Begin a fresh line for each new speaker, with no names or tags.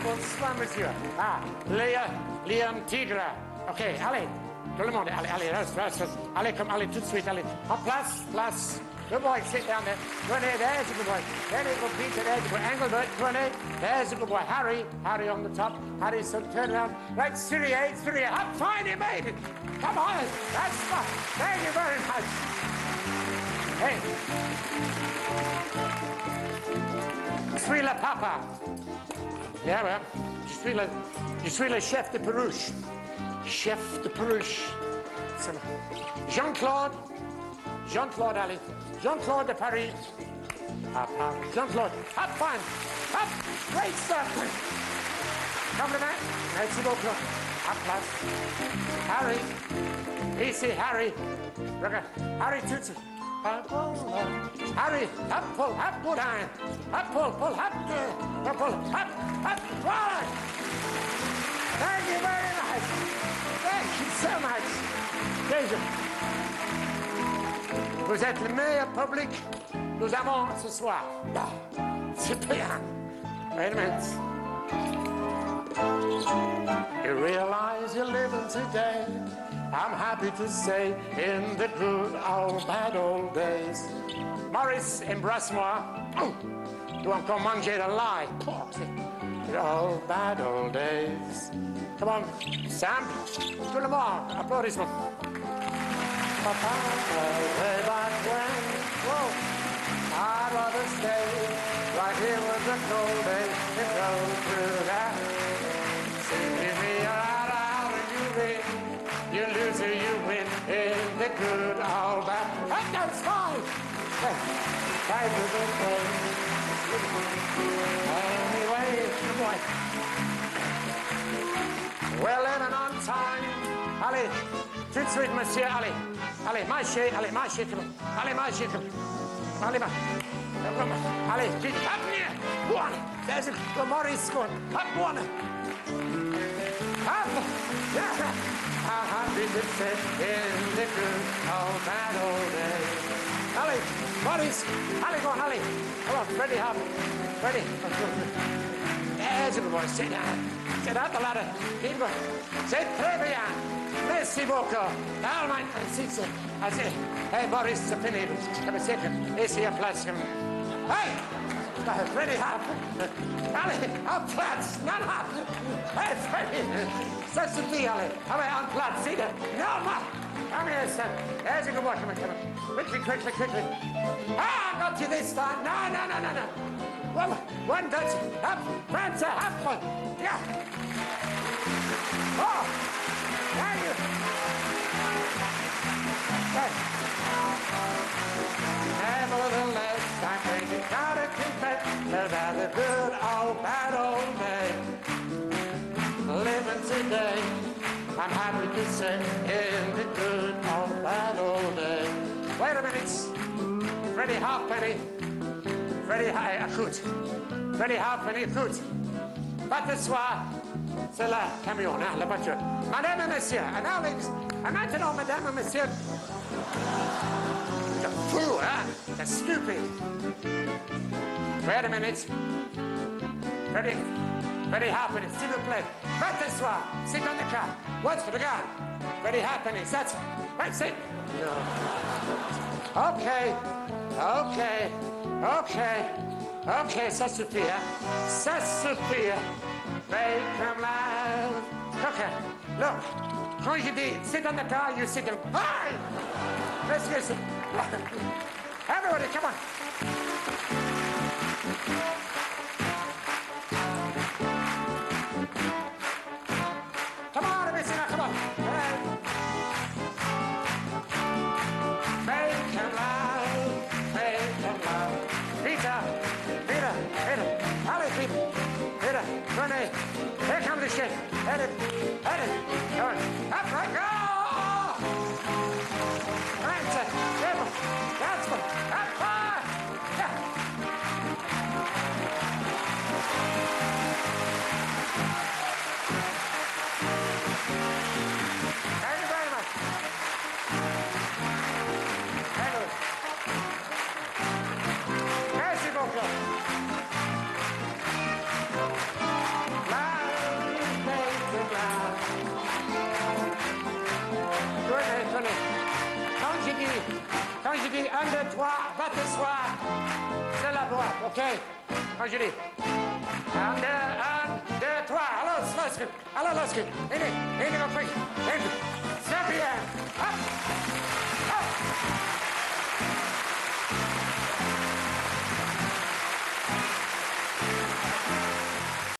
bonsoir, monsieur. Ah, Liam Tigre. OK, allez. Tout le monde, allez, reste. Allez, allez, tout de suite, allez. En place. Good boy, sit down there. Prenez, there's a good boy. There's a good Peter, there's a good Engelbert. Prenez, there's a good boy. Harry on the top. Harry, so turn around. Right, Syria. Up, fine, you made it. Come on, that's fun. Thank you very much. Hey. Je suis le papa. Yeah, well, je suis le chef de Peruche. Chef de Peruche. Jean-Claude, allez. Jean-Claude de Paris. Up. Jean-Claude. Up, fine. Up. Great stuff. Compliment. Merci beaucoup. Up, place. Harry. Ici, Harry. Harry, tout. Harry, up, pull down. Up, pull, up, voilà. Thank you very much. Thank you so much. Déjà. Vous êtes le meilleur public nous avons ce soir. C'est bien. Wait a minute. You realize you're living today. I'm happy to say, in the good old bad old days. Maurice, embrasse-moi. Tu dois encore manger de l'ail. The old bad old days. Come on, Sam. Tout le monde, applaudissements. Way back when, whoa, I'd rather stay right here with the cold days and go through that. See me out and you win. You lose or you win in the good old bad. Hey, that's fine. Hey, to the thing. Anyway, boy. We're living on time. Allez, tout de suite, monsieur, allez. Allez, marchez, come on. Allez, marchez, come on. Allez, vite, up near. One. There's a Maurice going. Up one. Up. Yeah. I'm happy to sit in the good old bad old days. Allez, Maurice. Allez, go on, allez. Come on, ready, hop. Ready. There's a good boy. Sit down. Sit up the ladder. Keep going. C'est très bien. Merci beaucoup. Allemagne, c'est. Hey, Boris, c'est fini. Have a second. Ici, à place. Hey! Ready, hop. Allez, en place. Non. Hey, Freddy. Ça suffit, allez. Allez, en place. See that? No, ma. Come here, son. There's a good boy. Come on. Quickly. Ah, I got you this time. No. Well, one touch. Up, France, up one. Yeah. Oh! Thank you. Nevertheless, I think you gotta confess about the good old bad old day. Living today, I'm happy to say, in the good old bad old day. Wait a minute. Freddie Halfpenny. Freddie Halfpenny, écoute. Pas de soir. C'est le camion, hein, la voiture. Madame et monsieur, et maintenant, madame et monsieur. You're a fool, huh? You're stupid. Wait a minute. Freddie Halfpenny, s'il vous plaît. Pas de soir. Sit on the car. What's for the gun? Freddie Halfpenny, that's it. Right, sit. No. Okay, ça suffit, hein? Ça suffit. Make them laugh. Okay, look. Quand je dis sit on the car, you sit down. Hi! Let's listen. Everybody, come on. Come on, Messina, come on. Make them laugh. Peter. Allez, Peter. Prenez. Here comes the shit. Head it. Come on. Up, right, go! Right, table. That's one. Up, fire! Yeah. Thank you very much. Merci beaucoup. dis 1, 2, 3, va t'asseoir. C'est la droite, OK? Quand je dis 1, 2, 3, allons, slow script. Allons, low script. In, go quick. In, c'est bien. Hop.